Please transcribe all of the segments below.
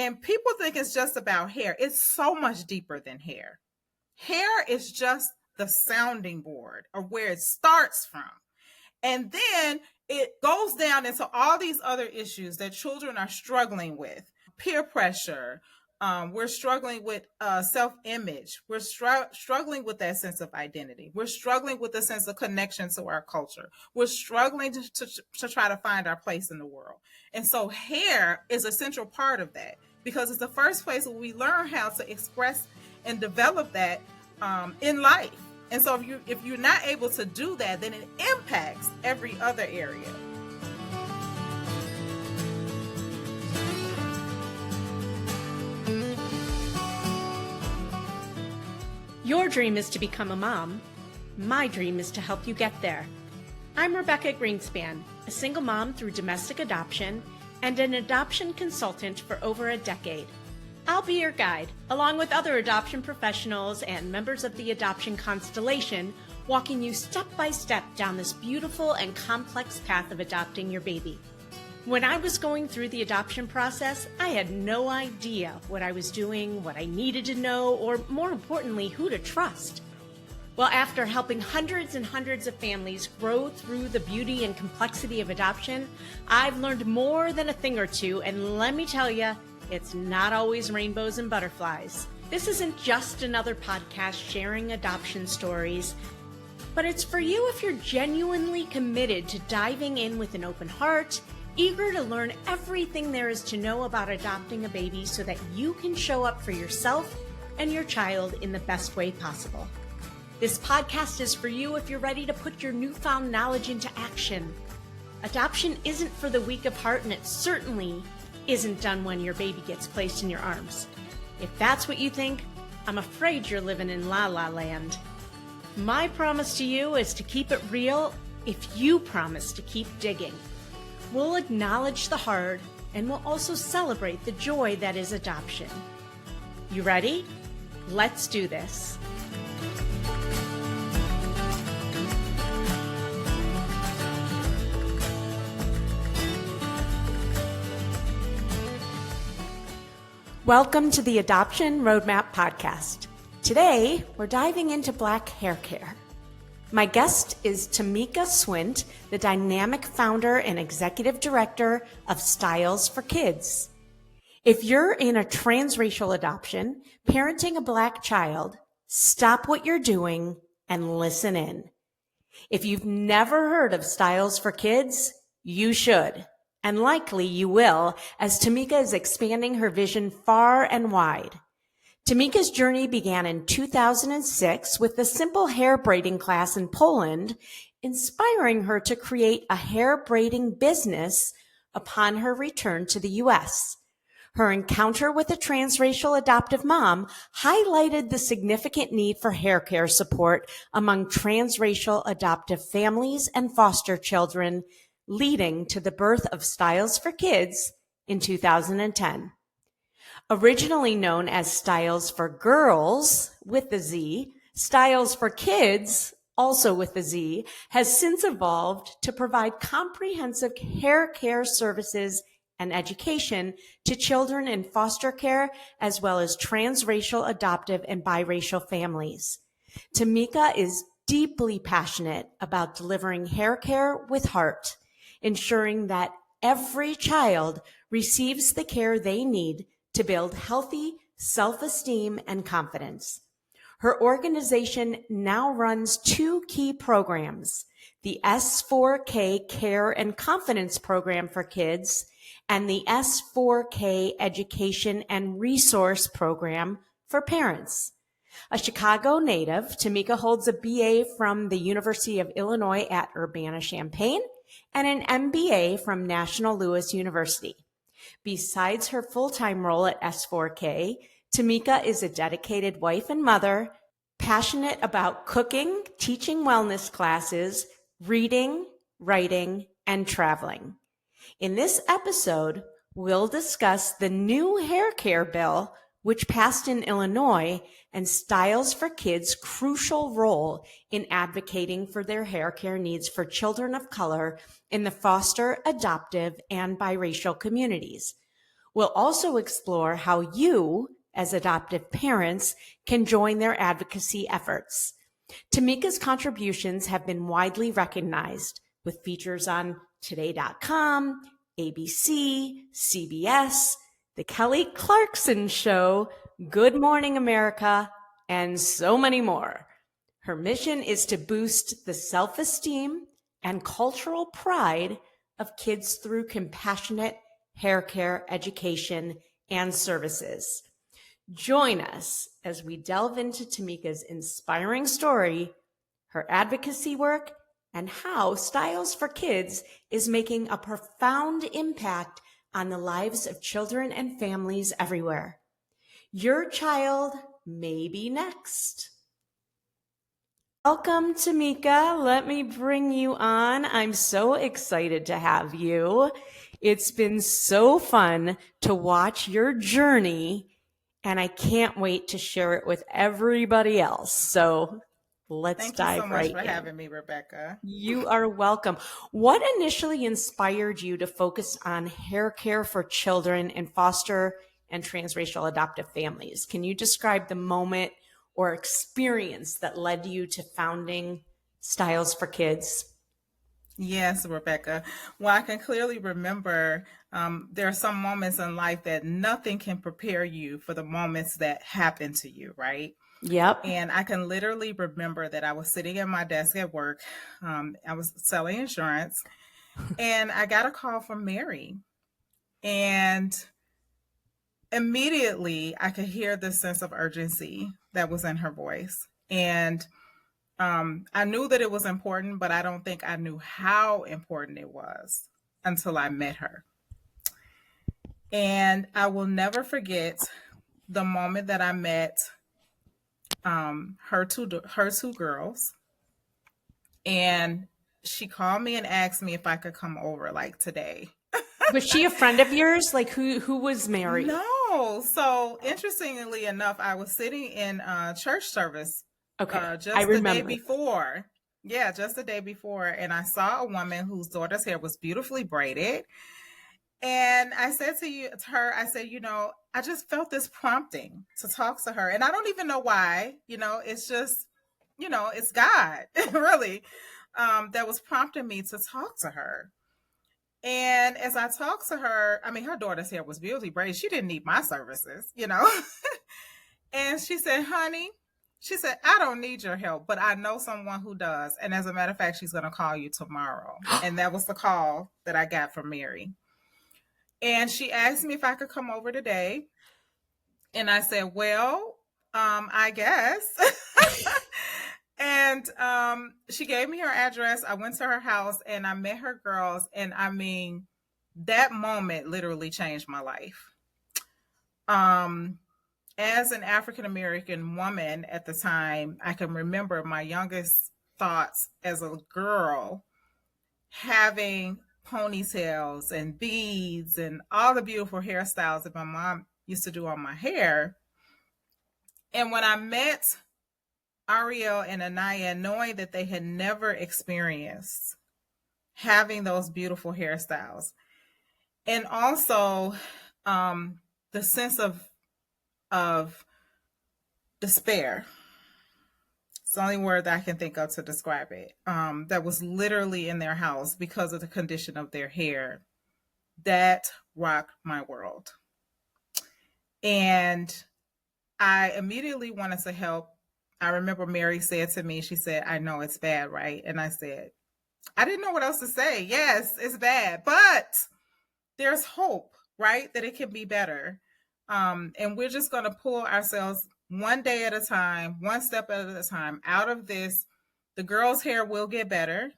And people think it's just about hair. It's so much deeper than hair. Hair is just the sounding board of where it starts from. And then it goes down into all these other issues that children are struggling with. Peer pressure. We're struggling with self-image. We're struggling with that sense of identity. We're struggling with the sense of connection to our culture. We're struggling to try to find our place in the world. And so hair is a central part of that, because it's the first place where we learn how to express and develop that in life. And so if you're not able to do that, then it impacts every other area. Your dream is to become a mom. My dream is to help you get there. I'm Rebecca Gruenspan, a single mom through domestic adoption and an adoption consultant for over a decade. I'll be your guide, along with other adoption professionals and members of the adoption constellation, walking you step by step down this beautiful and complex path of adopting your baby. When I was going through the adoption process, I had no idea what I was doing, what I needed to know, or more importantly, who to trust. Well, after helping hundreds and hundreds of families grow through the beauty and complexity of adoption, I've learned more than a thing or two, and let me tell you, it's not always rainbows and butterflies. This isn't just another podcast sharing adoption stories, but it's for you if you're genuinely committed to diving in with an open heart, eager to learn everything there is to know about adopting a baby so that you can show up for yourself and your child in the best way possible. This podcast is for you if you're ready to put your newfound knowledge into action. Adoption isn't for the weak of heart, and it certainly isn't done when your baby gets placed in your arms. If that's what you think, I'm afraid you're living in La La Land. My promise to you is to keep it real if you promise to keep digging. We'll acknowledge the hard, and we'll also celebrate the joy that is adoption. You ready? Let's do this. Welcome to the Adoption Roadmap Podcast. Today, we're diving into Black hair care. My guest is Tamika Swint, the dynamic founder and executive director of Styles for Kids. If you're in a transracial adoption, parenting a Black child, stop what you're doing and listen in. If you've never heard of Styles for Kids, you should, and likely you will, as Tamika is expanding her vision far and wide. Tamika's journey began in 2006 with a simple hair braiding class in Poland, inspiring her to create a hair braiding business upon her return to the U.S. Her encounter with a transracial adoptive mom highlighted the significant need for hair care support among transracial adoptive families and foster children, leading to the birth of Styles for Kids in 2010. Originally known as Styles for Girls with the Z, Styles for Kids, also with the Z, has since evolved to provide comprehensive hair care services and education to children in foster care, as well as transracial, adoptive, and biracial families. Tamika is deeply passionate about delivering hair care with heart, ensuring that every child receives the care they need to build healthy self-esteem and confidence. Her organization now runs two key programs, the S4K Care and Confidence Program for Kids and the S4K Education and Resource Program for Parents. A Chicago native, Tamika holds a BA from the University of Illinois at Urbana-Champaign and an MBA from National Louis University. Besides her full-time role at S4K, Tamika is a dedicated wife and mother, passionate about cooking, teaching wellness classes, reading, writing, and traveling. In this episode, we'll discuss the new hair care bill, which passed in Illinois, and Styles for Kids' crucial role in advocating for their hair care needs for children of color in the foster, adoptive, and biracial communities. We'll also explore how you, as adoptive parents, can join their advocacy efforts. Tamika's contributions have been widely recognized with features on Today.com, ABC, CBS, The Kelly Clarkson Show, Good Morning America, and so many more. Her mission is to boost the self-esteem and cultural pride of kids through compassionate hair care education and services. Join us as we delve into Tamika's inspiring story, her advocacy work, and how Styles for Kids is making a profound impact on the lives of children and families everywhere. Your child may be next. Welcome, Tamika. Let me bring you on. I'm so excited to have you. It's been so fun to watch your journey, and I can't wait to share it with everybody else. So let's dive right in. Thank you so much for having me, Rebecca. You are welcome. What initially inspired you to focus on hair care for children in foster and transracial adoptive families? Can you describe the moment or experience that led you to founding Styles for Kids? Yes, Rebecca. Well, I can clearly remember there are some moments in life that nothing can prepare you for the moments that happen to you, right? Yep. And I can literally remember that I was sitting at my desk at work. I was selling insurance, and I got a call from Mary. And immediately I could hear the sense of urgency that was in her voice. And I knew that it was important, but I don't think I knew how important it was until I met her. And I will never forget the moment that I met her two girls, and she called me and asked me if I could come over like today. Was she a friend of yours? Like who was Mary? No. So interestingly enough, I was sitting in church service just the day before. Yeah, just the day before. And I saw a woman whose daughter's hair was beautifully braided. And I said to her, I said, I just felt this prompting to talk to her. And I don't even know why, it's just, it's God, really, that was prompting me to talk to her. And as I talked to her, I mean, her daughter's hair was beautifully braided. She didn't need my services, And she said, honey, she said, I don't need your help, but I know someone who does. And as a matter of fact, she's going to call you tomorrow. And that was the call that I got from Mary. And she asked me if I could come over today. And I said, well, I guess. And she gave me her address. I went to her house and I met her girls. And I mean, that moment literally changed my life. As an African-American woman at the time, I can remember my youngest thoughts as a girl having ponytails and beads and all the beautiful hairstyles that my mom used to do on my hair. And when I met Ariel and Anaya, knowing that they had never experienced having those beautiful hairstyles, and also the sense of despair. It's the only word that I can think of to describe it. That was literally in their house because of the condition of their hair. That rocked my world. And I immediately wanted to help. I remember Mary said to me, she said, I know it's bad, right? And I said, I didn't know what else to say. Yes, it's bad, but there's hope, right? That it can be better. And we're just going to pull ourselves one day at a time, one step at a time out of this. The girls' hair will get better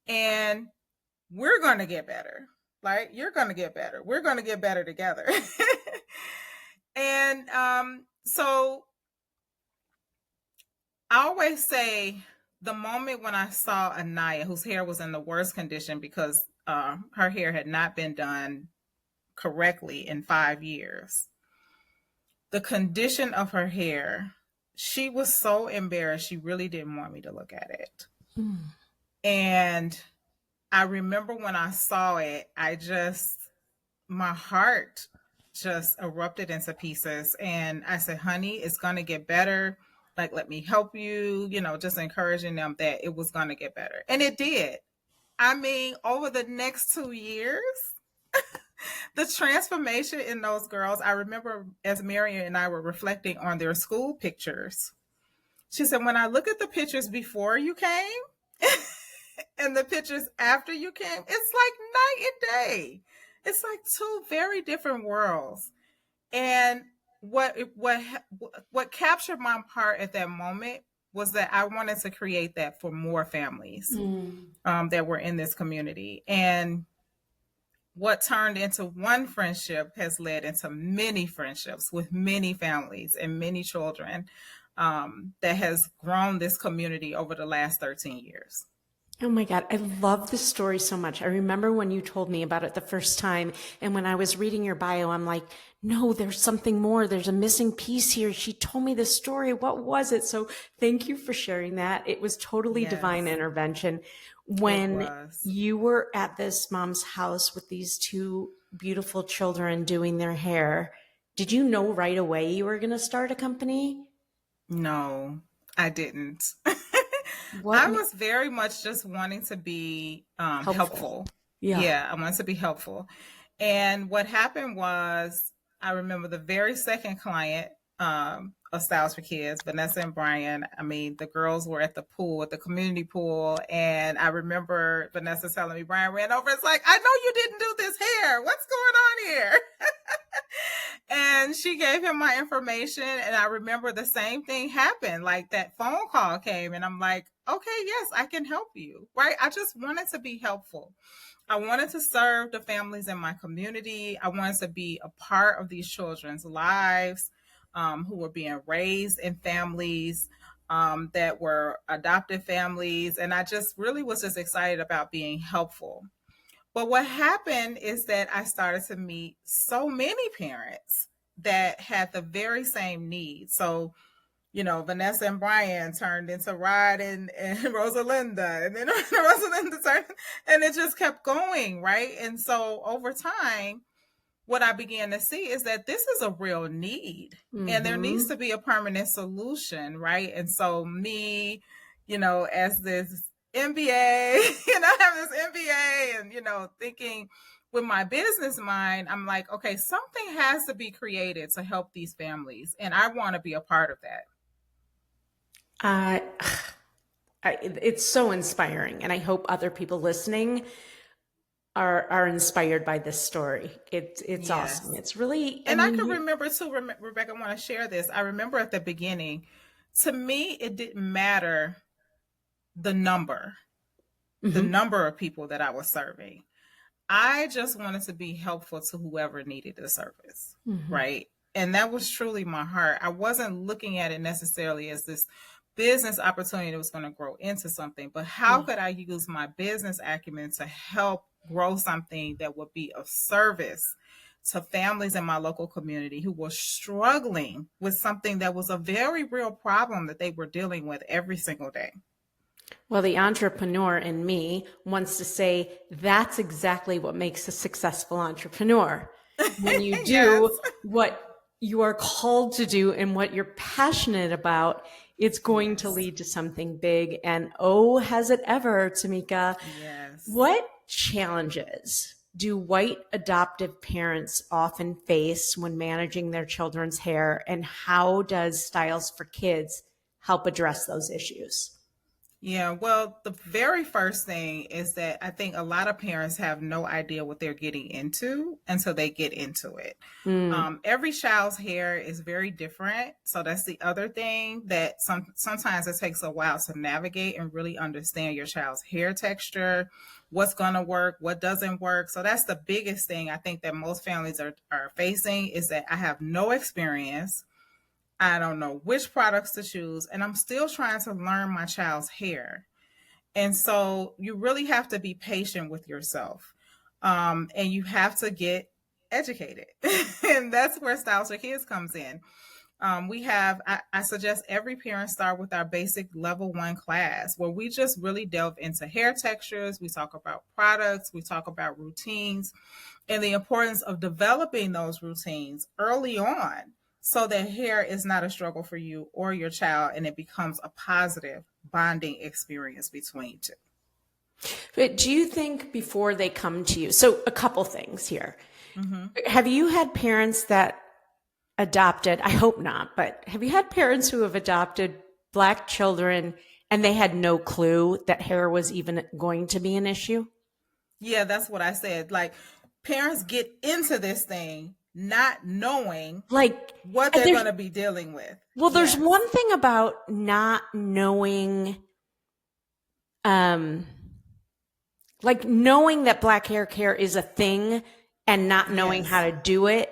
and we're going to get better. Like, you're going to get better. We're going to get better together. And so I always say the moment when I saw Anaya, whose hair was in the worst condition because her hair had not been done correctly in 5 years. The condition of her hair, she was so embarrassed. She really didn't want me to look at it. And I remember when I saw it, my heart just erupted into pieces. And I said, honey, it's going to get better. Like, let me help you, just encouraging them that it was going to get better. And it did. I mean, over the next 2 years, the transformation in those girls, I remember as Marion and I were reflecting on their school pictures. She said, when I look at the pictures before you came and the pictures after you came, it's like night and day. It's like two very different worlds. And what captured my heart at that moment was that I wanted to create that for more families that were in this community. And what turned into one friendship has led into many friendships with many families and many children, that has grown this community over the last 13 years. Oh my God, I love this story so much. I remember when you told me about it the first time, and when I was reading your bio, I'm like, no, there's something more. There's a missing piece here. She told me this story. What was it? So thank you for sharing that. It was totally divine intervention. When you were at this mom's house with these two beautiful children doing their hair, did you know right away you were going to start a company? No, I didn't. I was very much just wanting to be helpful. Yeah, I wanted to be helpful. And what happened was, I remember the very second client of Styles for Kids, Vanessa and Brian. I mean, the girls were at the pool, at the community pool. And I remember Vanessa telling me, Brian ran over. It's like, I know you didn't do this hair. What's going on here? And she gave him my information. And I remember the same thing happened. Like, that phone call came and I'm like, okay, yes, I can help you. Right. I just wanted to be helpful. I wanted to serve the families in my community. I wanted to be a part of these children's lives, who were being raised in families that were adoptive families. And I just really was just excited about being helpful. But what happened is that I started to meet so many parents that had the very same needs. So, Vanessa and Brian turned into Rod and Rosalinda, and then Rosalinda turned, and it just kept going, right? And so over time, what I began to see is that this is a real need, and there needs to be a permanent solution, right? And so me, as this MBA, I have this MBA, and, thinking with my business mind, I'm like, okay, something has to be created to help these families, and I want to be a part of that. It's so inspiring, and I hope other people listening are inspired by this story. It's awesome. It's really, and I can remember too, Rebecca, I want to share this. I remember at the beginning, to me, it didn't matter the number of people that I was serving. I just wanted to be helpful to whoever needed the service, right? And that was truly my heart. I wasn't looking at it necessarily as this business opportunity that was going to grow into something, but how could I use my business acumen to help grow something that would be of service to families in my local community who were struggling with something that was a very real problem that they were dealing with every single day. Well, the entrepreneur in me wants to say that's exactly what makes a successful entrepreneur. When you do what you are called to do and what you're passionate about, it's going to lead to something big. And oh, has it ever, Tamika? Yes. What challenges do white adoptive parents often face when managing their children's hair, and how does Styles for Kids help address those issues? Yeah, well, the very first thing is that I think a lot of parents have no idea what they're getting into until they get into it. Every child's hair is very different. So that's the other thing, that sometimes it takes a while to navigate and really understand your child's hair texture, what's going to work, what doesn't work. So that's the biggest thing I think that most families are facing, is that I have no experience. I don't know which products to choose, and I'm still trying to learn my child's hair. And so you really have to be patient with yourself, and you have to get educated. And that's where Styles for Kids comes in. I suggest every parent start with our basic level 1 class where we just really delve into hair textures. We talk about products, we talk about routines, and the importance of developing those routines early on so that hair is not a struggle for you or your child and it becomes a positive bonding experience between two. But do you think before they come to you, so a couple things here. Mm-hmm. Have you had parents that adopted, I hope not, but have you had parents who have adopted Black children and they had no clue that hair was even going to be an issue? Yeah, that's what I said. Like, parents get into this thing not knowing Like, what they're going to be dealing with. Well, there's Yes. one thing about not knowing, like knowing that Black hair care is a thing and not knowing Yes. how to do it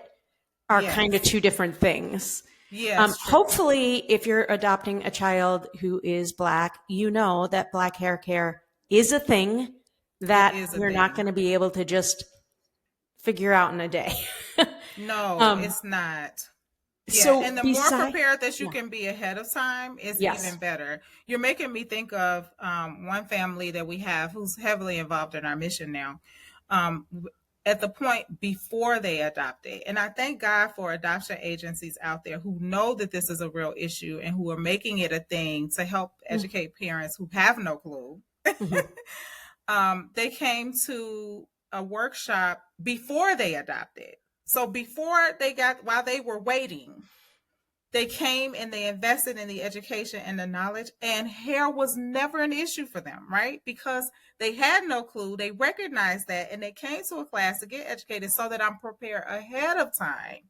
are Yes. kind of two different things. Yes, true. Hopefully, if you're adopting a child who is Black, you know that Black hair care is a thing that you're not going to be able to just figure out in a day. No, it's not. Yeah, So and the more prepared that you can be ahead of time is even better. You're making me think of one family that we have who's heavily involved in our mission now. At the point before they adopted. And I thank God for adoption agencies out there who know that this is a real issue and who are making it a thing to help educate parents who have no clue. They came to a workshop before they adopted. So while they were waiting, they came and they invested in the education and the knowledge, and hair was never an issue for them, right? Because they had no clue. They recognized that, and they came to a class to get educated so that I'm prepared ahead of time.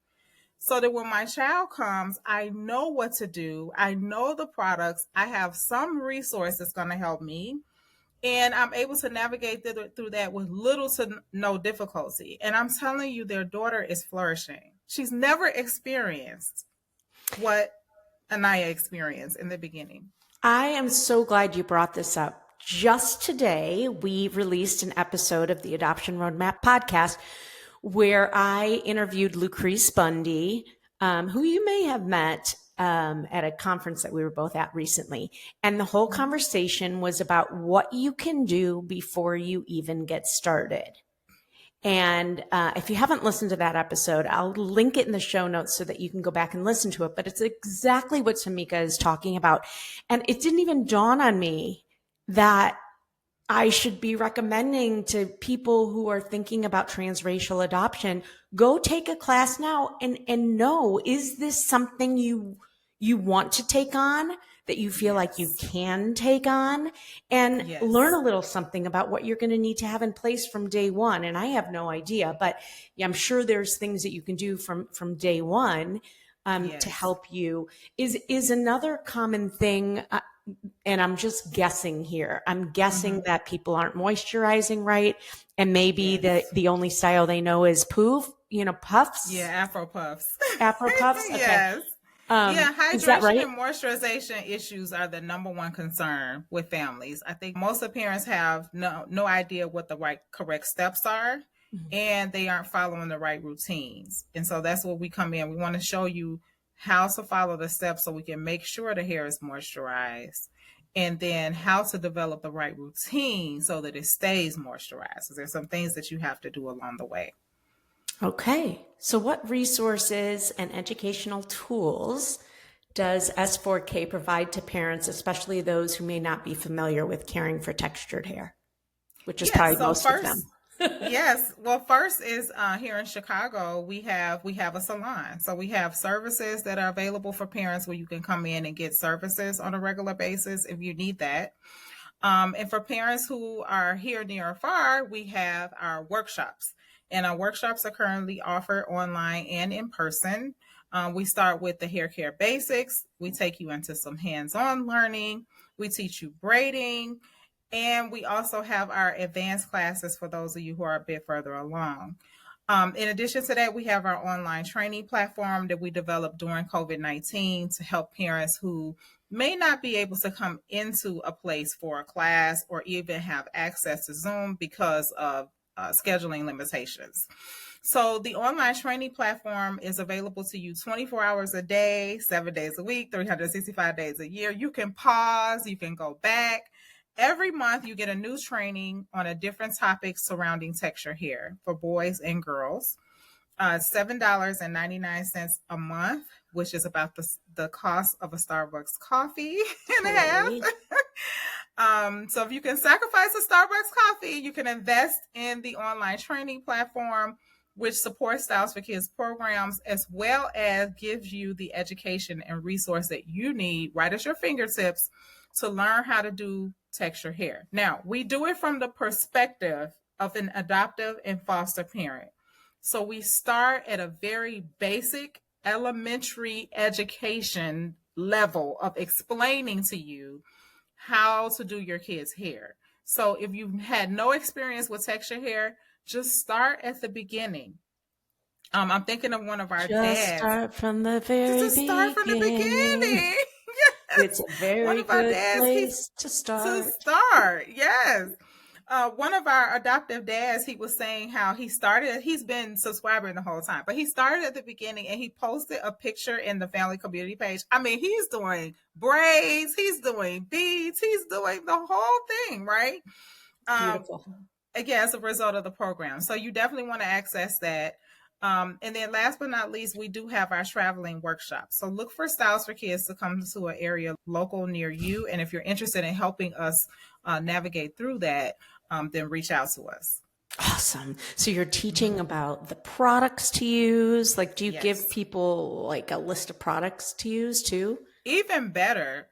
So that when my child comes, I know what to do. I know the products. I have some resources going to help me. And I'm able to navigate through that with little to no difficulty. And I'm telling you, their daughter is flourishing. She's never experienced what Anaya experienced in the beginning. I am so glad you brought this up. Just today, we released an episode of the Adoption Roadmap podcast where I interviewed Lucrease Bundy, who you may have met at a conference that we were both at recently. And the whole conversation was about what you can do before you even get started. And if you haven't listened to that episode, I'll link it in the show notes so that you can go back and listen to it. But it's exactly what Tamika is talking about. And it didn't even dawn on me that I should be recommending to people who are thinking about transracial adoption, go take a class now and know, is this something you want to take on, that you feel like you can take on, and learn a little something about what you're going to need to have in place from day one. And I have no idea, but I'm sure there's things that you can do from day one to help you. Is another common thing, and I'm just guessing here. I'm guessing that people aren't moisturizing right, and maybe the only style they know is puffs. Yeah, Afro puffs. Afro puffs. Okay. Yes. Hydration right? and moisturization issues are the number one concern with families. I think most of the parents have no idea what the correct steps are, and they aren't following the right routines. And so that's where we come in. We want to show you how to follow the steps so we can make sure the hair is moisturized, and then how to develop the right routine so that it stays moisturized. So there's some things that you have to do along the way. Okay. So what resources and educational tools does S4K provide to parents, especially those who may not be familiar with caring for textured hair, which is probably most of them? Yes. Well, first is here in Chicago, we have a salon. So we have services that are available for parents where you can come in and get services on a regular basis if you need that. And for parents who are here near or far, we have our workshops. And our workshops are currently offered online and in person. We start with the hair care basics. We take you into some hands-on learning. We teach you braiding. And we also have our advanced classes for those of you who are a bit further along. In addition to that, we have our online training platform that we developed during COVID-19 to help parents who may not be able to come into a place for a class or even have access to Zoom because of scheduling limitations. So the online training platform is available to you 24 hours a day, 7 days a week, 365 days a year. You can pause, you can go back. Every month you get a new training on a different topic surrounding texture hair for boys and girls. $7.99 a month, which is about the cost of a Starbucks coffee and a half. Totally. So if you can sacrifice a Starbucks coffee, you can invest in the online training platform, which supports Styles for Kids programs, as well as gives you the education and resource that you need right at your fingertips to learn how to do texture hair. Now, we do it from the perspective of an adoptive and foster parent. So we start at a very basic elementary education level of explaining to you how to do your kids' hair. So if you've had no experience with texture hair, just start at the beginning. I'm thinking of one of our Just dads. start from the very Just start from the beginning. Yes. It's a One very of our good dads, place to start. Yes. One of our adoptive dads, he was saying how he's been subscribing the whole time, but he started at the beginning and he posted a picture in the family community page. I mean, he's doing braids, he's doing beads, he's doing the whole thing, right? Beautiful. Again, as a result of the program. So you definitely want to access that. And then last but not least, we do have our traveling workshops. So look for Styles for Kids to come to an area local near you. And if you're interested in helping us navigate through that, then reach out to us. Awesome. So you're teaching about the products to use. Like, do you Yes. give people like a list of products to use too? Even better,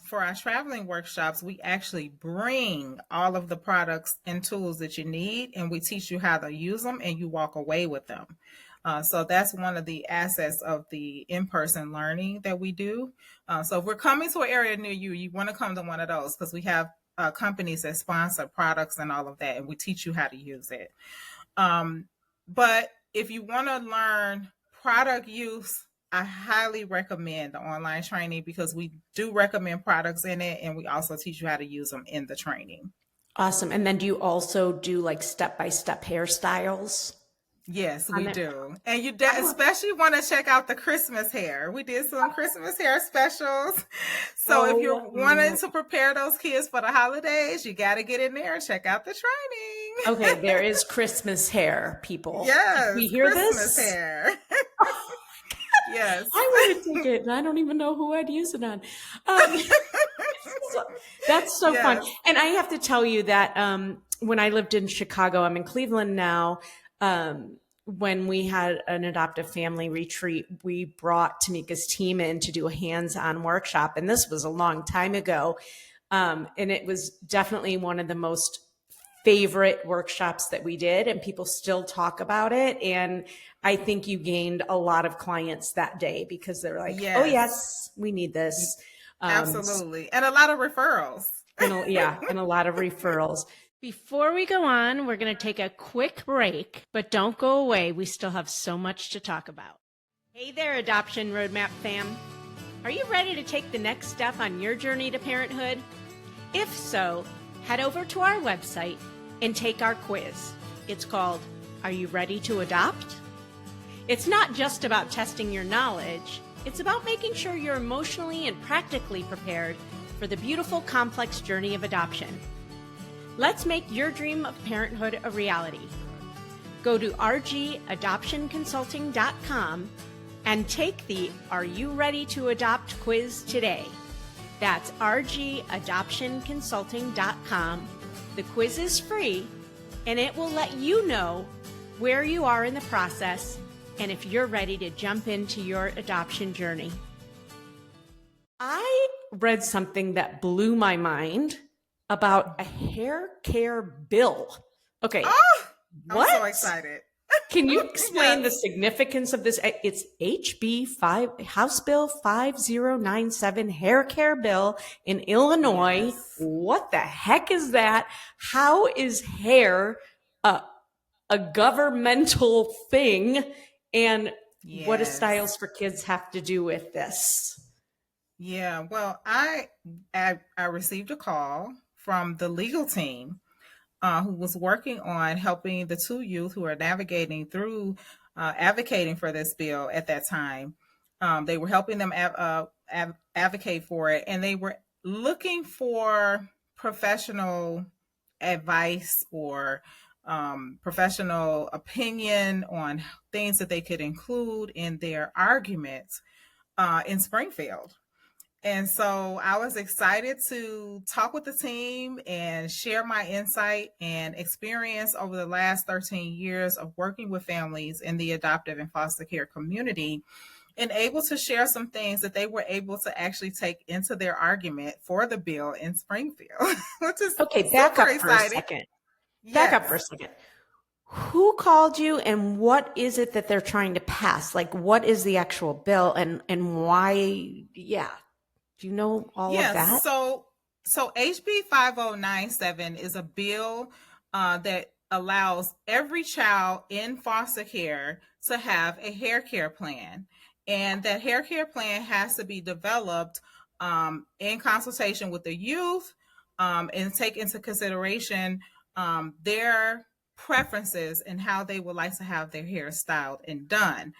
for our traveling workshops, we actually bring all of the products and tools that you need, and we teach you how to use them, and you walk away with them. So that's one of the assets of the in-person learning that we do. So if we're coming to an area near you, you want to come to one of those because we have companies that sponsor products and all of that, and we teach you how to use it. But if you want to learn product use, I highly recommend the online training because we do recommend products in it, and we also teach you how to use them in the training. Awesome. And then do you also do like step-by-step hairstyles? Yes, On we there? do. And you especially want to check out the Christmas hair. We did some Christmas hair specials. So if you're wanting to prepare those kids for the holidays, you got to get in there and check out the training. Okay, there is Christmas hair, people. Yes, we hear Christmas this? hair. Yes. I would take it, and I don't even know who I'd use it on. That's so fun. And I have to tell you that when I lived in Chicago, I'm in Cleveland now. When we had an adoptive family retreat, we brought Tamika's team in to do a hands-on workshop. And this was a long time ago. And it was definitely one of the most favorite workshops that we did, and people still talk about it. And I think you gained a lot of clients that day because they're like, oh yes, we need this. Absolutely. And a lot of referrals. And a lot of referrals. Before we go on, we're going to take a quick break, but don't go away. We still have so much to talk about. Hey there, Adoption Roadmap fam. Are you ready to take the next step on your journey to parenthood? If so, head over to our website and take our quiz. It's called, Are You Ready to Adopt? It's not just about testing your knowledge. It's about making sure you're emotionally and practically prepared for the beautiful, complex journey of adoption. Let's make your dream of parenthood a reality. Go to rgadoptionconsulting.com and take the Are You Ready to Adopt quiz today. That's rgadoptionconsulting.com. The quiz is free, and it will let you know where you are in the process and if you're ready to jump into your adoption journey. I read something that blew my mind about a hair care bill. Okay. I'm so excited. Can you explain the significance of this? It's HB5, House Bill 5097, hair care bill in Illinois. Yes. What the heck is that? How is hair a governmental thing? And what does Styles for Kids have to do with this? Yeah, well, I received a call from the legal team who was working on helping the two youth who are navigating through advocating for this bill at that time. They were helping them advocate for it, and they were looking for professional advice or professional opinion on things that they could include in their arguments in Springfield. And so I was excited to talk with the team and share my insight and experience over the last 13 years of working with families in the adoptive and foster care community, and able to share some things that they were able to actually take into their argument for the bill in Springfield, which is Okay, back super up for a exciting. second. Back up for a second. Who called you, and what is it that they're trying to pass? Like, what is the actual bill, and why? Yeah. Do you know all of that? So HB 5097 is a bill that allows every child in foster care to have a hair care plan. And that hair care plan has to be developed in consultation with the youth and take into consideration their preferences and how they would like to have their hair styled and done.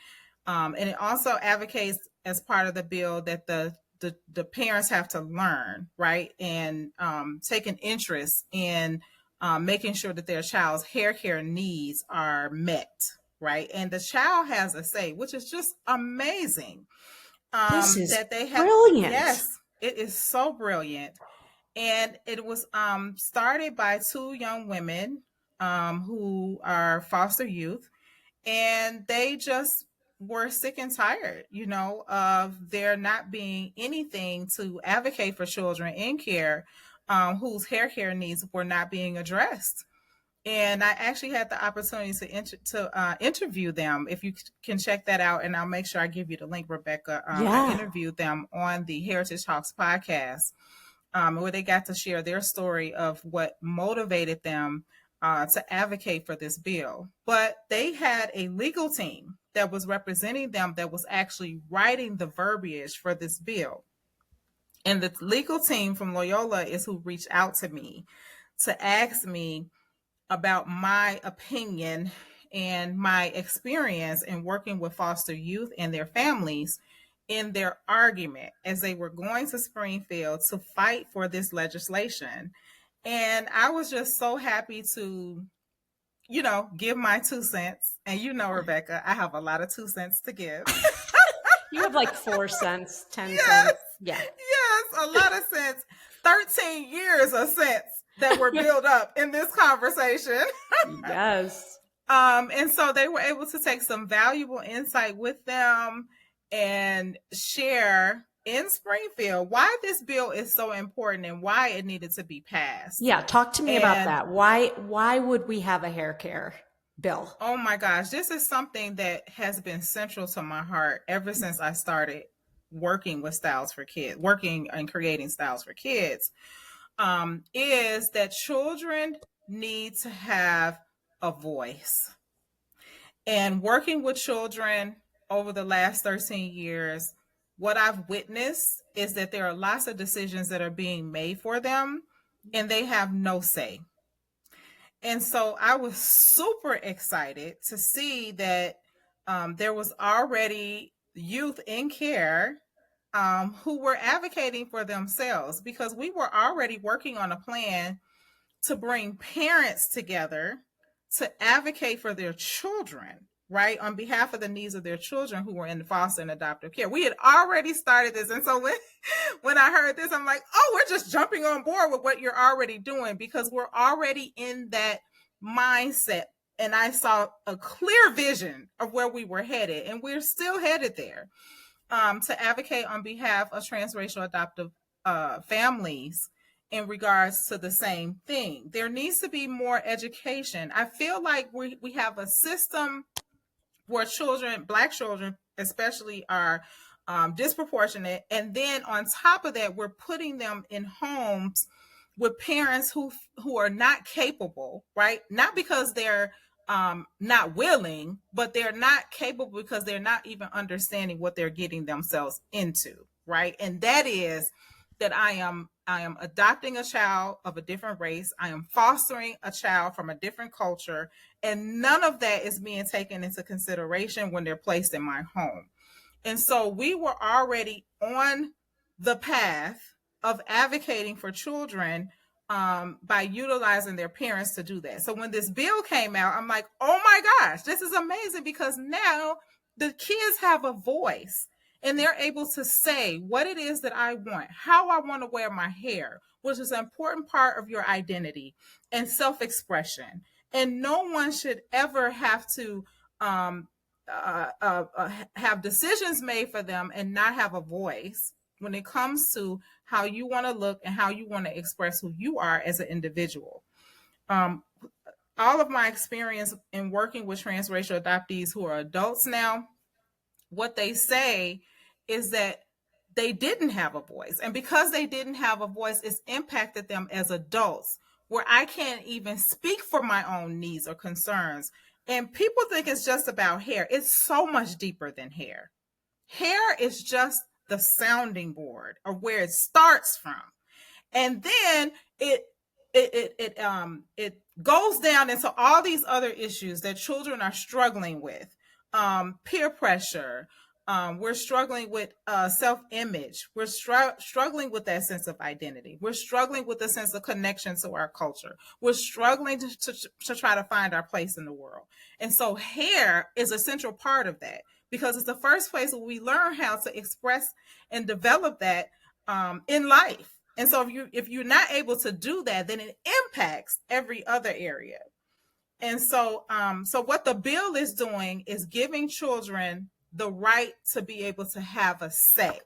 And it also advocates as part of the bill that the parents have to learn, right, and take an interest in making sure that their child's hair care needs are met, right? And the child has a say, which is just amazing. This is that they have, brilliant. Yes, it is so brilliant. And it was started by two young women who are foster youth, and they just were sick and tired, of there not being anything to advocate for children in care whose hair care needs were not being addressed. And I actually had the opportunity to interview them. If you can check that out, and I'll make sure I give you the link, Rebecca. I interviewed them on the Heritage Talks podcast, where they got to share their story of what motivated them to advocate for this bill. But they had a legal team that was representing them that was actually writing the verbiage for this bill. And the legal team from Loyola is who reached out to me to ask me about my opinion and my experience in working with foster youth and their families in their argument as they were going to Springfield to fight for this legislation. And I was just so happy to, give my 2 cents. And Rebecca, I have a lot of 2 cents to give. You have like 4 cents, 10 Yes. cents. Yeah. Yes, a lot of cents. 13 years of cents that were built up in this conversation. Yes. And so they were able to take some valuable insight with them and share in Springfield why this bill is so important and why it needed to be passed. Yeah, talk to me about that. Why would we have a hair care bill? Oh my gosh, this is something that has been central to my heart ever since I started working with styles for kids, working and creating styles for kids, is that children need to have a voice. And working with children over the last 13 years, what I've witnessed is that there are lots of decisions that are being made for them and they have no say. And so I was super excited to see that there was already youth in care who were advocating for themselves, because we were already working on a plan to bring parents together to advocate for their children, right, on behalf of the needs of their children who were in foster and adoptive care. We had already started this. And so when I heard this, I'm like, oh, we're just jumping on board with what you're already doing, because we're already in that mindset. And I saw a clear vision of where we were headed, and we're still headed there, to advocate on behalf of transracial adoptive families in regards to the same thing. There needs to be more education. I feel like we have a system where children, Black children especially, are disproportionate. And then on top of that, we're putting them in homes with parents who are not capable, right? Not because they're not willing, but they're not capable because they're not even understanding what they're getting themselves into, right? And that is that I am adopting a child of a different race. I am fostering a child from a different culture, and none of that is being taken into consideration when they're placed in my home. And so we were already on the path of advocating for children by utilizing their parents to do that. So when this bill came out, I'm like, oh my gosh, this is amazing, because now the kids have a voice and they're able to say what it is that I want, how I want to wear my hair, which is an important part of your identity and self-expression. And no one should ever have to have decisions made for them and not have a voice when it comes to how you want to look and how you want to express who you are as an individual. All of my experience in working with transracial adoptees who are adults now, what they say is that they didn't have a voice. And because they didn't have a voice, it's impacted them as adults, where I can't even speak for my own needs or concerns. And people think it's just about hair. It's so much deeper than hair. Hair is just the sounding board or where it starts from. And then it goes down into all these other issues that children are struggling with. Peer pressure. We're struggling with self-image. We're struggling with that sense of identity. We're struggling with the sense of connection to our culture. We're struggling to try to find our place in the world. And so hair is a central part of that, because it's the first place where we learn how to express and develop that in life. And so if you're not able to do that, then it impacts every other area. And so what the bill is doing is giving children the right to be able to have a say,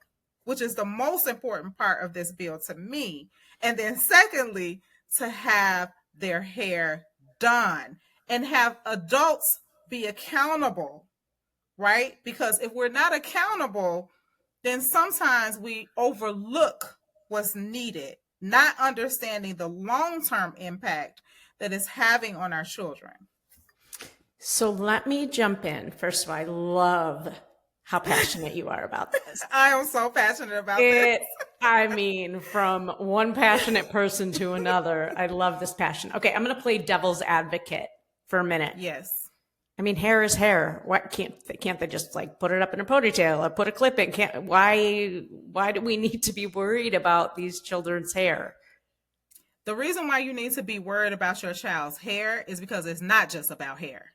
which is the most important part of this bill to me. And then secondly, to have their hair done and have adults be accountable, right? Because if we're not accountable, then sometimes we overlook what's needed, not understanding the long-term impact that it's having on our children. So let me jump in. First of all, I love how passionate you are about this. I am so passionate about this. I mean, from one passionate person to another, I love this passion. Okay, I'm going to play devil's advocate for a minute. Yes. I mean, hair is hair. Why can't they just like put it up in a ponytail or put a clip in? Why do we need to be worried about these children's hair? The reason why you need to be worried about your child's hair is because it's not just about hair.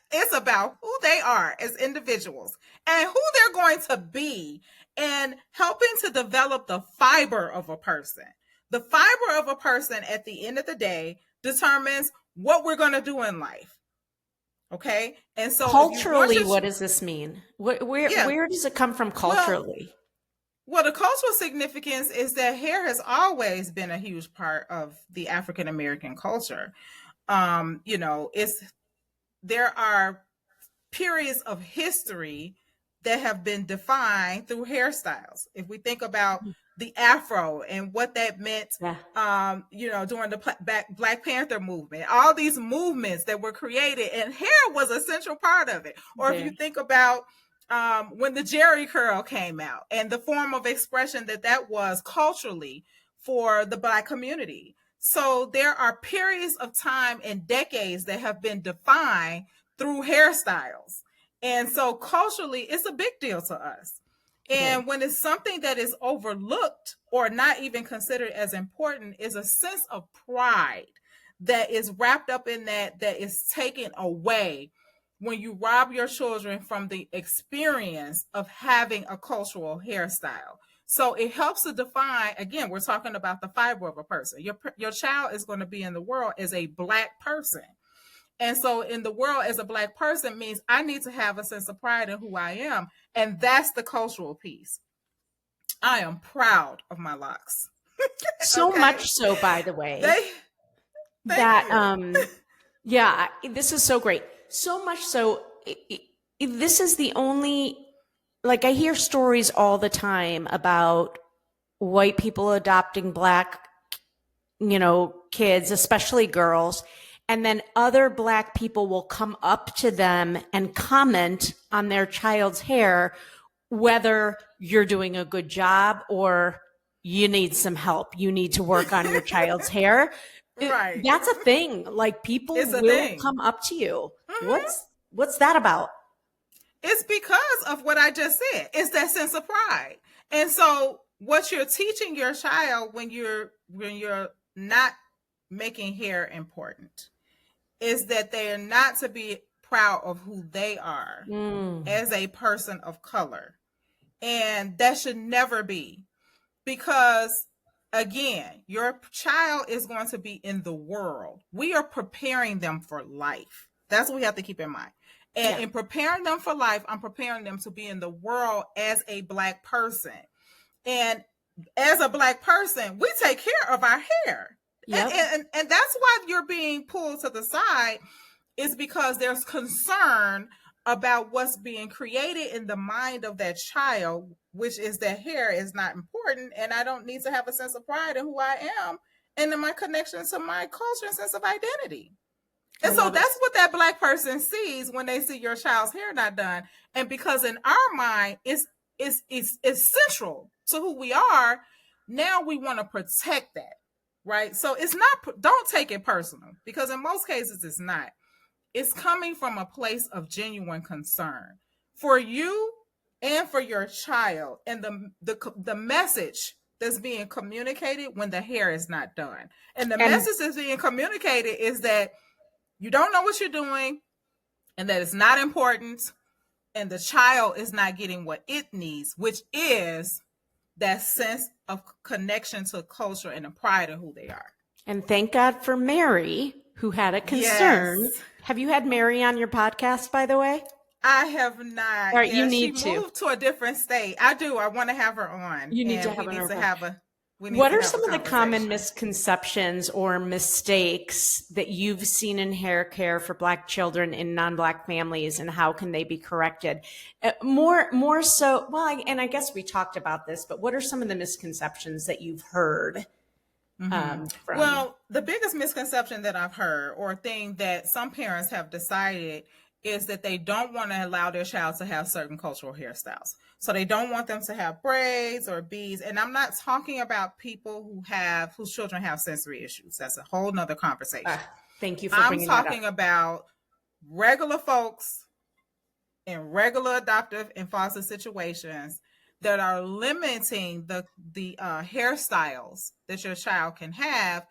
It's about who they are as individuals and who they're going to be, and helping to develop the fiber of a person. The fiber of a person at the end of the day determines what we're going to do in life. Okay. And so culturally, what does this mean? Where does it come from culturally? Well, the cultural significance is that hair has always been a huge part of the African American culture. There are periods of history that have been defined through hairstyles. If we think about the Afro and what that meant, during the Black Panther movement, all these movements that were created, and hair was a central part of it. Or if you think about when the Jerry curl came out and the form of expression that was culturally for the Black community. So there are periods of time and decades that have been defined through hairstyles. And so culturally, it's a big deal to us. And when it's something that is overlooked or not even considered as important, is a sense of pride that is wrapped up in that is taken away when you rob your children from the experience of having a cultural hairstyle. So it helps to define, again, we're talking about the fiber of a person. Your child is going to be in the world as a Black person. And so in the world as a Black person means I need to have a sense of pride in who I am. And that's the cultural piece. I am proud of my locks. So much so, by the way, this is so great. So much so, this is the only, like, I hear stories all the time about white people adopting Black, kids, especially girls. And then other Black people will come up to them and comment on their child's hair, whether you're doing a good job or you need some help. You need to work on your child's hair. Right. That's a thing. Like people It's a will thing. come up to you. Mhm. What's that about? It's because of what I just said. It's that sense of pride. And so what you're teaching your child when you're not making hair important is that they are not to be proud of who they are as a person of color. And that should never be, because again, your child is going to be in the world. We are preparing them for life. That's what we have to keep in mind. And in preparing them for life, I'm preparing them to be in the world as a Black person. And as a Black person, we take care of our hair. Yep. And that's why you're being pulled to the side, is because there's concern about what's being created in the mind of that child, which is that hair is not important, and I don't need to have a sense of pride in who I am and in my connection to my culture and sense of identity. And so that's what that Black person sees when they see your child's hair not done. And because in our mind, it's central to who we are, now we want to protect that, right? So it's not, don't take it personal, because in most cases it's not. It's coming from a place of genuine concern for you and for your child, and the message that's being communicated when the hair is not done. And the message that's being communicated is that you don't know what you're doing, and that it's not important, and the child is not getting what it needs, which is that sense of connection to culture and the pride of who they are. And thank God for Mary, who had a concern. Yes. Have you had Mary on your podcast, by the way? I have not. All right, you need to. She moved to a different state. I do. I want to have her on. You need to have her on. What are some of the common misconceptions or mistakes that you've seen in hair care for Black children in non-Black families, and how can they be corrected? More so, well, and I guess we talked about this, but what are some of the misconceptions that you've heard? Well, the biggest misconception that I've heard, or thing that some parents have decided, is that they don't want to allow their child to have certain cultural hairstyles. So they don't want them to have braids or beads. And I'm not talking about people whose children have sensory issues. That's a whole nother conversation. Thank you for bringing that up. I'm talking about regular folks in regular adoptive and foster situations that are limiting the hairstyles that your child can have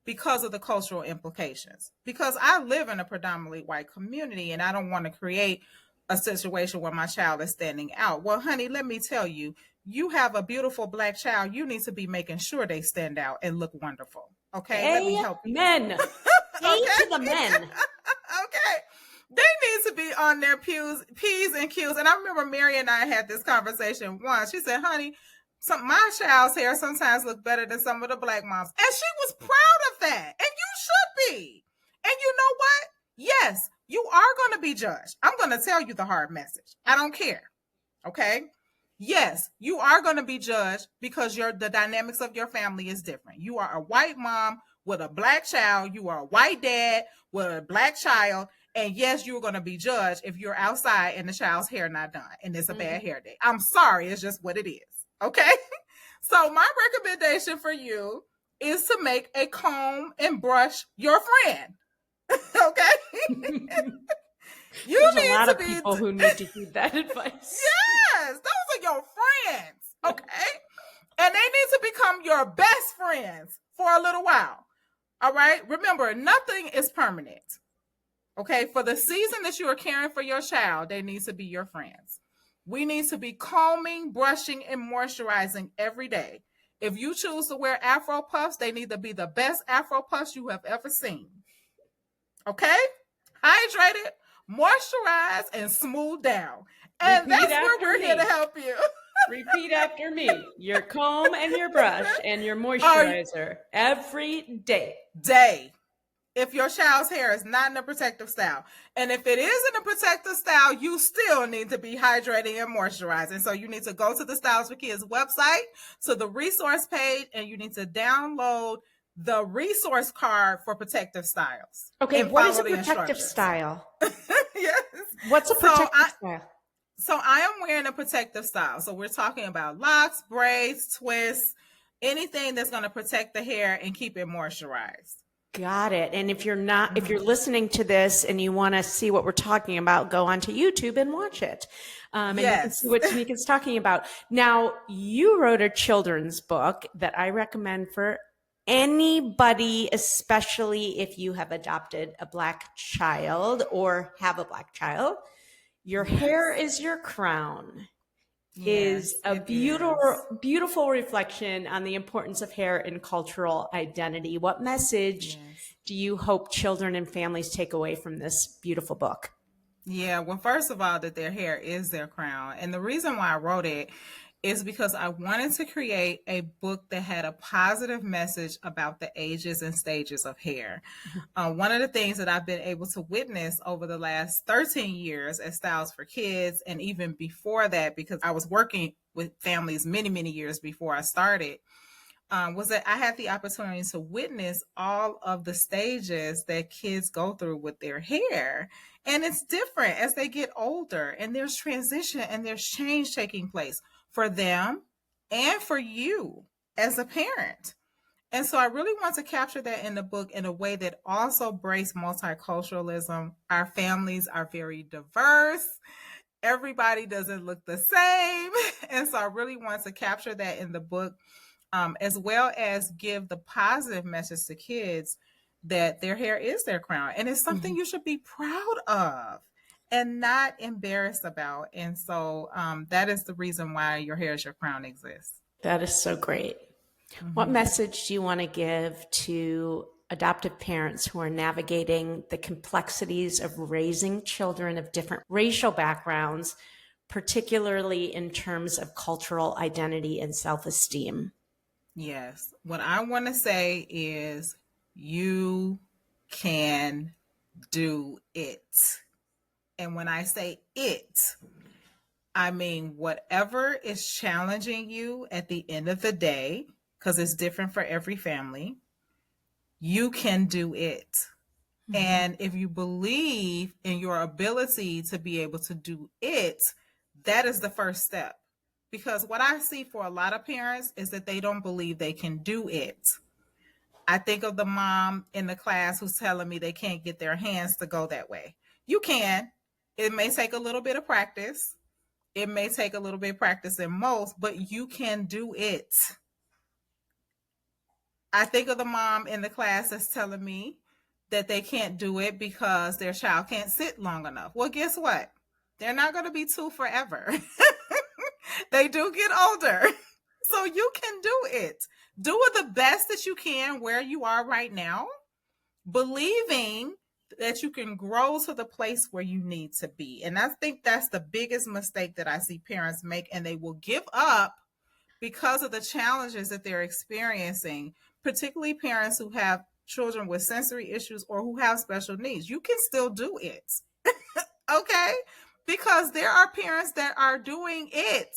because of the cultural implications. Because I live in a predominantly white community, and I don't want to create a situation where my child is standing out. Well, honey, let me tell you, you have a beautiful Black child. You need to be making sure they stand out and look wonderful. Okay, let me help you. Men. To the men. Okay. They need to be on their P's and Q's. And I remember Mary and I had this conversation once. She said, honey, my child's hair sometimes look better than some of the Black moms. And she was proud of that. And you should be. And you know what? Yes, you are going to be judged. I'm going to tell you the hard message. I don't care. Okay? Yes, you are going to be judged because the dynamics of your family is different. You are a white mom with a Black child. You are a white dad with a Black child. And yes, you're going to be judged if you're outside and the child's hair not done and it's a bad hair day. I'm sorry. It's just what it is. Okay. So my recommendation for you is to make a comb and brush your friend. Okay. There's a lot of people who need to heed that advice. Yes. Those are your friends. Okay. And they need to become your best friends for a little while. All right. Remember, nothing is permanent. Okay, for the season that you are caring for your child, they need to be your friends. We need to be combing, brushing, and moisturizing every day. If you choose to wear Afro puffs, they need to be the best Afro puffs you have ever seen. Okay? Hydrated, moisturize, and smooth down. And that's where we're here to help you. Repeat after me. Your comb and your brush and your moisturizer every day. If your child's hair is not in a protective style. And if it is in a protective style, you still need to be hydrating and moisturizing. So you need to go to the Styles for Kids website, to the resource page, and you need to download the resource card for protective styles. Okay, what is a protective style? Yes. What's a protective style? So I am wearing a protective style. So we're talking about locks, braids, twists, anything that's going to protect the hair and keep it moisturized. Got it. And if you're listening to this and you want to see what we're talking about, go onto YouTube and watch it. And you can see what Tamika's talking about. Now, you wrote a children's book that I recommend for anybody, especially if you have adopted a Black child or have a Black child. Your hair is your crown. Is a beautiful reflection on the importance of hair in cultural identity. What message do you hope children and families take away from this beautiful book? Yeah, well, first of all, that their hair is their crown. And the reason why I wrote it is because I wanted to create a book that had a positive message about the ages and stages of hair. One of the things that I've been able to witness over the last 13 years at Styles for Kids, and even before that, because I was working with families many, many years before I started, was that I had the opportunity to witness all of the stages that kids go through with their hair. And it's different as they get older, and there's transition and there's change taking place for them and for you as a parent. And so I really want to capture that in the book in a way that also breaks multiculturalism. Our families are very diverse. Everybody doesn't look the same. And so I really want to capture that in the book, as well as give the positive message to kids that their hair is their crown. And it's something you should be proud of and not embarrassed about. And so that is the reason why Your Hair is Your Crown exists. That is so great. What message do you want to give to adoptive parents who are navigating the complexities of raising children of different racial backgrounds, particularly in terms of cultural identity and self-esteem? Yes. What I want to say is you can do it. And when I say it, I mean whatever is challenging you at the end of the day, because it's different for every family, you can do it. And if you believe in your ability to be able to do it, that is the first step. Because what I see for a lot of parents is that they don't believe they can do it. I think of the mom in the class who's telling me they can't get their hands to go that way. You can. It may take a little bit of practice. It may take a little bit of practice in most, but you can do it. I think of the mom in the class that's telling me that they can't do it because their child can't sit long enough. Well, guess what? They're not going to be two forever. They do get older. So you can do it. Do it the best that you can where you are right now, believing that you can grow to the place where you need to be. And I think that's the biggest mistake that I see parents make, and they will give up because of the challenges that they're experiencing, particularly parents who have children with sensory issues or who have special needs. You can still do it. Okay? Because there are parents that are doing it.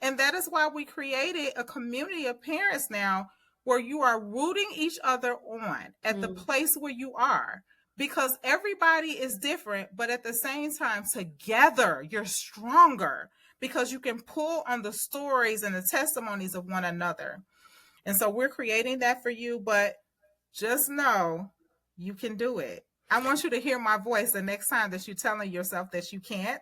And that is why we created a community of parents now where you are rooting each other on at the place where you are. Because everybody is different, but at the same time, together, you're stronger because you can pull on the stories and the testimonies of one another. And so we're creating that for you, but just know you can do it. I want you to hear my voice the next time that you're telling yourself that you can't.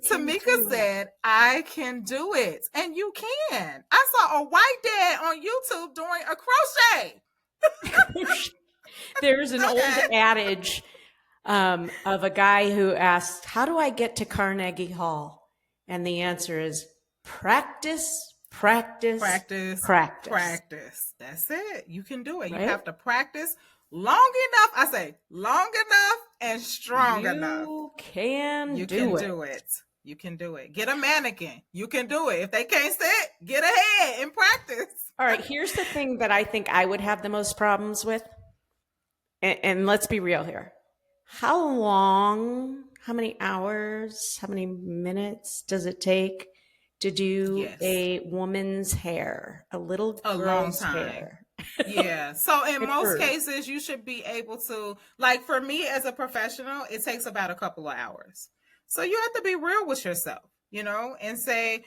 Tamika said, I can do it. And you can. I saw a white dad on YouTube doing a crochet. There's an old adage of a guy who asked, how do I get to Carnegie Hall? And the answer is practice, practice, practice, practice. Practice. That's it. You can do it. Right? You have to practice long enough. I say long enough and strong enough. You can do it. You can do it. Get a mannequin. You can do it. If they can't sit, get ahead and practice. All right. Here's the thing that I think I would have the most problems with. And let's be real here. How long, how many hours, how many minutes does it take to do a woman's hair, a little girl's hair? Yeah. So in most cases, you should be able to, like for me as a professional, it takes about a couple of hours. So you have to be real with yourself, and say,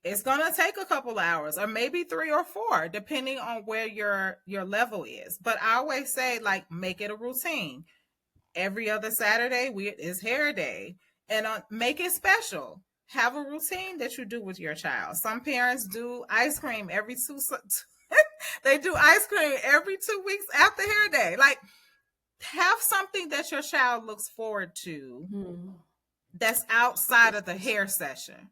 It's going to take a couple hours or maybe 3 or 4, depending on where your level is. But I always say, like, make it a routine. Every other Saturday is hair day, and make it special. Have a routine that you do with your child. Some parents do ice cream every they do ice cream every 2 weeks after hair day. Like, have something that your child looks forward to that's outside of the hair session.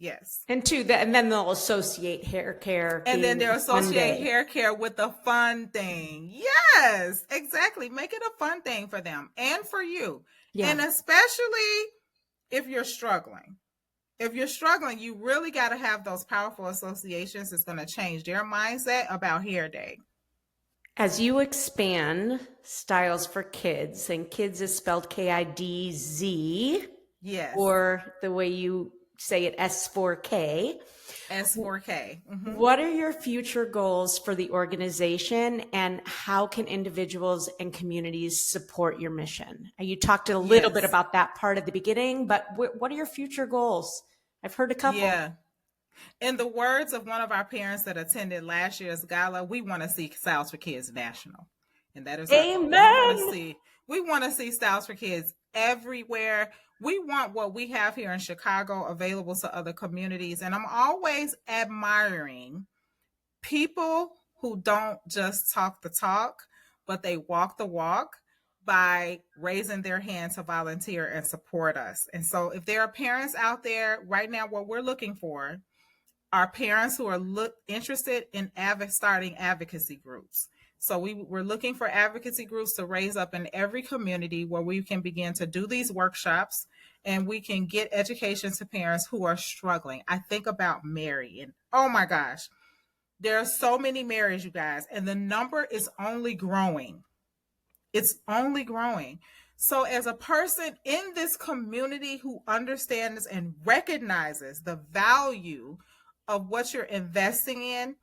Yes. And and then they'll associate hair care. And then they'll associate hair care with the fun thing. Yes, exactly. Make it a fun thing for them and for you. Yeah. And especially if you're struggling. If you're struggling, you really got to have those powerful associations. It's going to change their mindset about hair day. As you expand styles for kids, and kids is spelled Kidz. Yes. Or the way you say it, S4K. S4K. Mm-hmm. What are your future goals for the organization, and how can individuals and communities support your mission? You talked a little bit about that part at the beginning, but what are your future goals? I've heard a couple. Yeah. In the words of one of our parents that attended last year's gala, we want to see Styles for Kids national. And that is amen. We want to see Styles for Kids everywhere. We want what we have here in Chicago available to other communities. And I'm always admiring people who don't just talk the talk, but they walk the walk by raising their hand to volunteer and support us. And so if there are parents out there right now, what we're looking for are parents who are interested in starting advocacy groups. So we're looking for advocacy groups to raise up in every community where we can begin to do these workshops, and we can get education to parents who are struggling. I think about Mary, and oh my gosh, there are so many Marys, you guys, and the number is only growing. It's only growing. So as a person in this community who understands and recognizes the value of what you're investing in,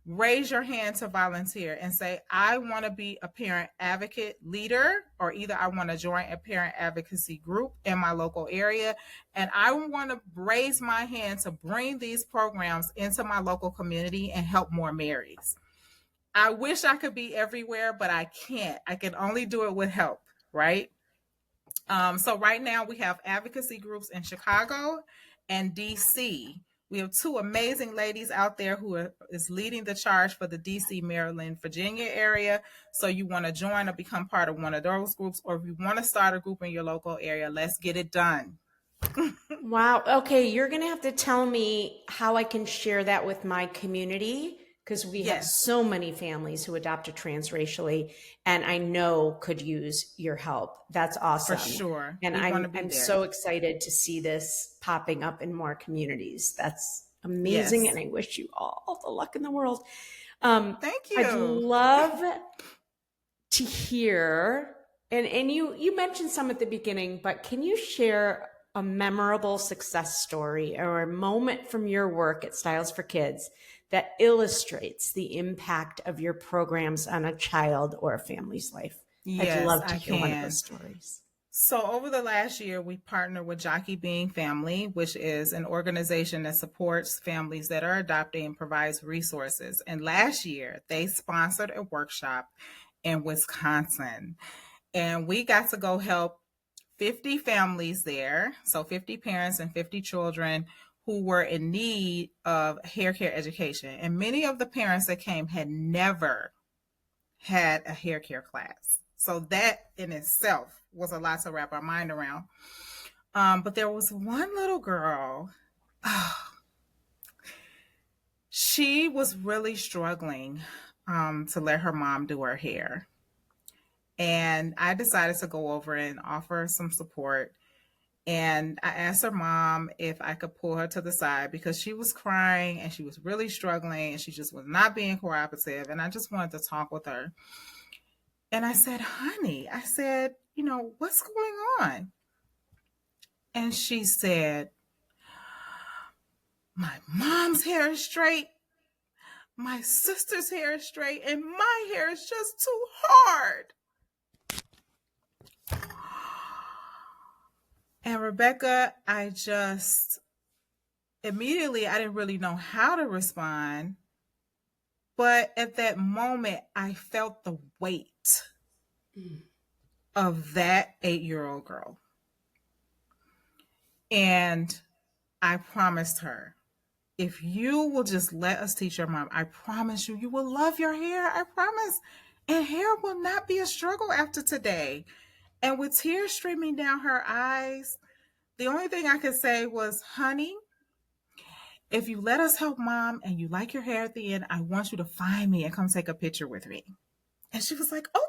raise your hand to volunteer and say, I want to be a parent advocate leader, or either I want to join a parent advocacy group in my local area, and I want to raise my hand to bring these programs into my local community and help more Marys. I wish I could be everywhere, but I can't. I can only do it with help, right? So right now we have advocacy groups in Chicago and DC. We have 2 amazing ladies out there who is leading the charge for the DC, Maryland, Virginia area. So you want to join or become part of one of those groups, or if you want to start a group in your local area, let's get it done. Wow. Okay. You're going to have to tell me how I can share that with my community, because we have so many families who adopted transracially, and I know could use your help. That's awesome. For sure. And I'm so excited to see this popping up in more communities. That's amazing. And I wish you all the luck in the world. Thank you. I'd love to hear, and you mentioned some at the beginning, but can you share a memorable success story or a moment from your work at Styles for Kids that illustrates the impact of your programs on a child or a family's life? Yes, I'd love to hear one of those stories. So over the last year, we partnered with Jockey Being Family, which is an organization that supports families that are adopting and provides resources. And last year, they sponsored a workshop in Wisconsin. And we got to go help 50 families there. So 50 parents and 50 children who were in need of hair care education. And many of the parents that came had never had a hair care class. So that in itself was a lot to wrap our mind around. But there was one little girl. She was really struggling to let her mom do her hair. And I decided to go over and offer some support. And I asked her mom if I could pull her to the side because she was crying and she was really struggling and she just was not being cooperative. And I just wanted to talk with her. And I said, honey, what's going on? And she said, my mom's hair is straight. My sister's hair is straight. And my hair is just too hard. And Rebecca, I just immediately I didn't really know how to respond. But at that moment, I felt the weight of that 8-year-old girl. And I promised her, if you will just let us teach your mom, I promise you, you will love your hair. I promise. And hair will not be a struggle after today. And with tears streaming down her eyes, the only thing I could say was, honey, if you let us help mom and you like your hair at the end, I want you to find me and come take a picture with me. And she was like, okay.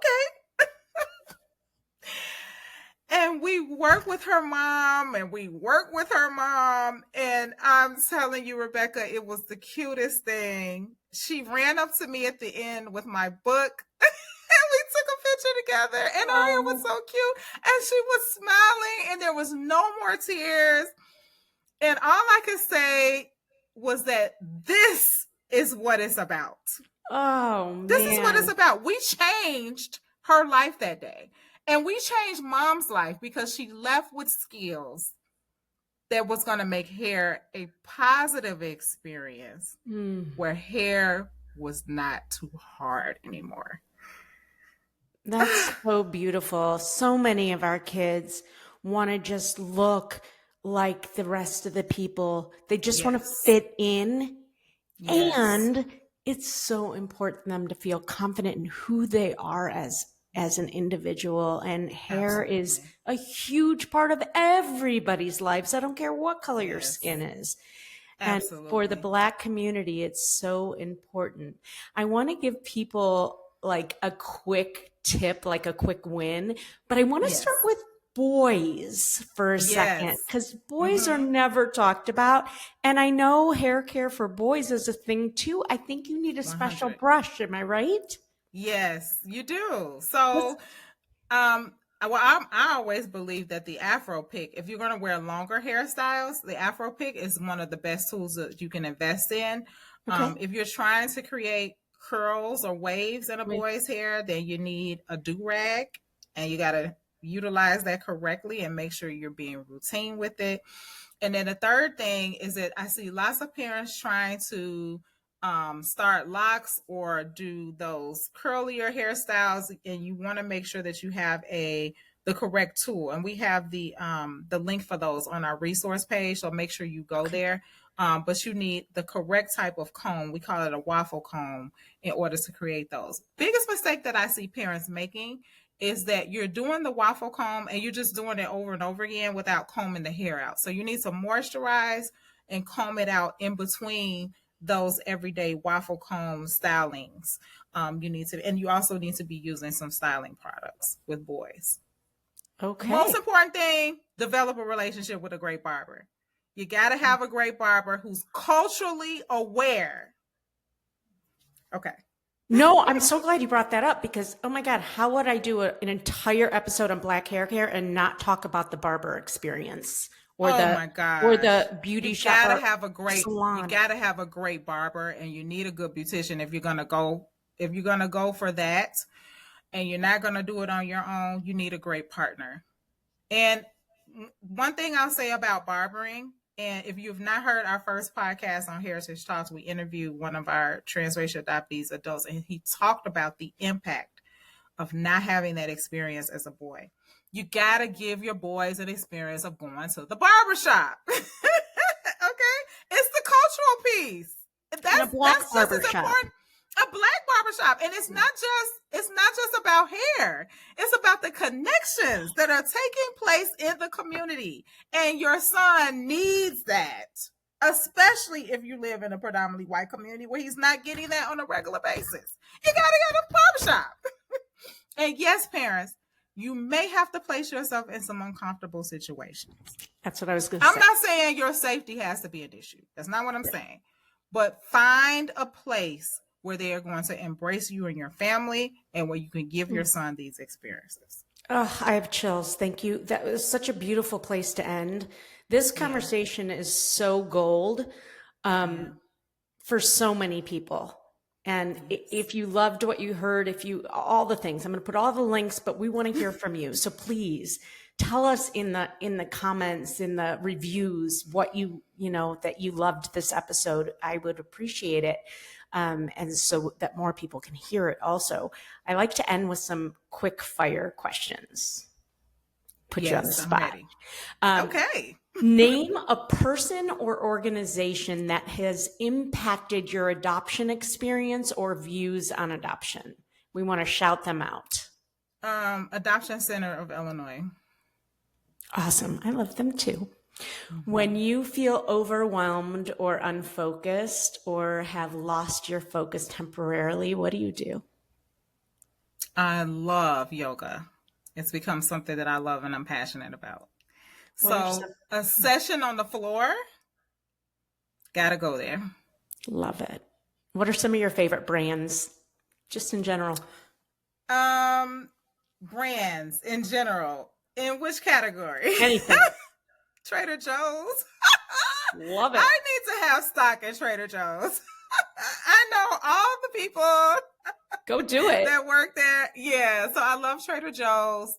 And we work with her mom and we work with her mom. And I'm telling you, Rebecca, it was the cutest thing. She ran up to me at the end with my book. And we took a picture together. And her hair was so cute. And she was smiling and there was no more tears. And all I could say was that this is what it's about. Oh, man. This is what it's about. We changed her life that day. And we changed mom's life because she left with skills that was going to make hair a positive experience where hair was not too hard anymore. That's so beautiful. So many of our kids want to just look like the rest of the people. They just want to fit in. Yes. And it's so important for them to feel confident in who they are as an individual. And hair is a huge part of everybody's lives. I don't care what color your skin is. And for the Black community, it's so important. I want to give people like a quick tip, like a quick win, but I want to start with boys for a second, because boys are never talked about. And I know hair care for boys is a thing too. I think you need a special brush. Am I right? Yes, you do. So, I always believe that the Afro pick, if you're going to wear longer hairstyles, the Afro pick is one of the best tools that you can invest in. If you're trying to create curls or waves in a boy's hair, then you need a do-rag, and you got to utilize that correctly and make sure you're being routine with it. And then the third thing is that I see lots of parents trying to start locks or do those curlier hairstyles, and you want to make sure that you have the correct tool. And we have the link for those on our resource page, so make sure you go there. But you need the correct type of comb. We call it a waffle comb in order to create those. Biggest mistake that I see parents making is that you're doing the waffle comb and you're just doing it over and over again without combing the hair out. So you need to moisturize and comb it out in between those everyday waffle comb stylings. You also need to be using some styling products with boys. Okay. Most important thing, develop a relationship with a great barber. You got to have a great barber who's culturally aware. Okay. No, I'm so glad you brought that up, because, oh my God, how would I do an entire episode on Black hair care and not talk about the barber experience? Or the beauty shop. You gotta have a great barber, and you need a good beautician if you're gonna go for that, and you're not gonna do it on your own. You need a great partner. And one thing I'll say about barbering, and if you've not heard our first podcast on Heritage Talks, we interviewed one of our transracial adoptees adults, and he talked about the impact of not having that experience as a boy. You got to give your boys an experience of going to the barbershop. Okay? It's the cultural piece. That's just as important. A Black barbershop. And it's not just about hair. It's about the connections that are taking place in the community. And your son needs that, especially if you live in a predominantly white community where he's not getting that on a regular basis. You got to go to the barbershop. And yes, parents, you may have to place yourself in some uncomfortable situations. That's what I was going to say. I'm not saying your safety has to be an issue. That's not what I'm saying. But find a place where they are going to embrace you and your family, and where you can give your son these experiences. Oh, I have chills. Thank you. That was such a beautiful place to end. This conversation is so gold for so many people. And if you loved what you heard, all the things, I'm going to put all the links, but we want to hear from you. So please tell us in the comments, in the reviews, what that you loved this episode. I would appreciate it. And so that more people can hear it also. I like to end with some quick fire questions. Put you on the spot. Okay. Name a person or organization that has impacted your adoption experience or views on adoption. We want to shout them out. Adoption Center of Illinois. Awesome. I love them too. When you feel overwhelmed or unfocused or have lost your focus temporarily, what do you do? I love yoga. It's become something that I love and I'm passionate about. So a session on the floor, gotta go there. Love it. What are some of your favorite brands, just in general? Brands in general. In which category? Anything. Trader Joe's. Love it. I need to have stock at Trader Joe's. I know all the people. Go do it. That work there. Yeah. So I love Trader Joe's.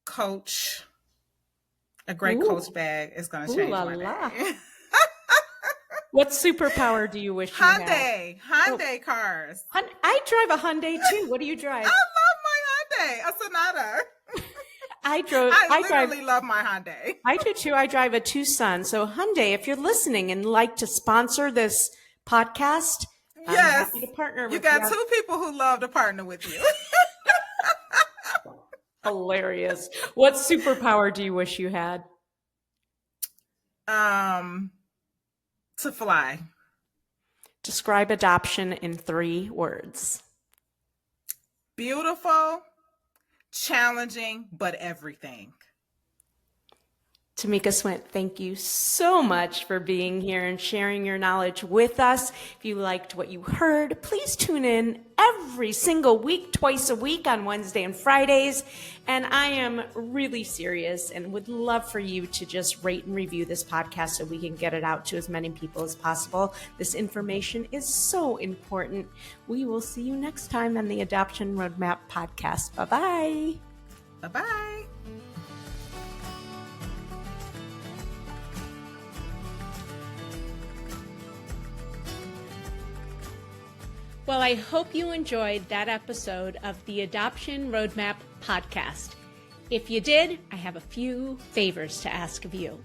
Coach. A great Coach bag is going to change my day. What superpower do you wish you had? Hyundai cars. I drive a Hyundai too. What do you drive? I love my Hyundai, a Sonata. I literally love my Hyundai. I do too. I drive a Tucson. So Hyundai, if you're listening and like to sponsor this podcast, I'm happy to partner with you. You got two people who love to partner with you. Hilarious. What superpower do you wish you had? To fly. Describe adoption in 3 words. Beautiful, challenging, but everything. Tamika Swint, thank you so much for being here and sharing your knowledge with us. If you liked what you heard, please tune in every single week, twice a week on Wednesday and Fridays. And I am really serious and would love for you to just rate and review this podcast so we can get it out to as many people as possible. This information is so important. We will see you next time on the Adoption Roadmap podcast. Bye-bye. Bye-bye. Well, I hope you enjoyed that episode of the Adoption Roadmap podcast. If you did, I have a few favors to ask of you.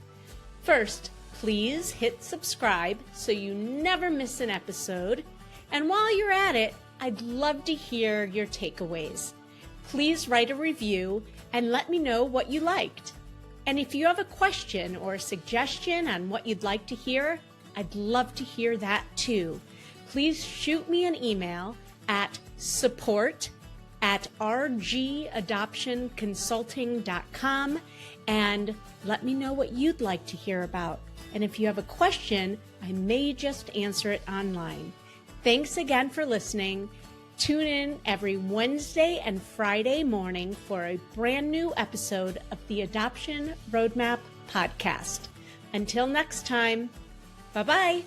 First, please hit subscribe so you never miss an episode. And while you're at it, I'd love to hear your takeaways. Please write a review and let me know what you liked. And if you have a question or a suggestion on what you'd like to hear, I'd love to hear that too. Please shoot me an email at support@rgadoptionconsulting.com and let me know what you'd like to hear about. And if you have a question, I may just answer it online. Thanks again for listening. Tune in every Wednesday and Friday morning for a brand new episode of the Adoption Roadmap podcast. Until next time, bye-bye.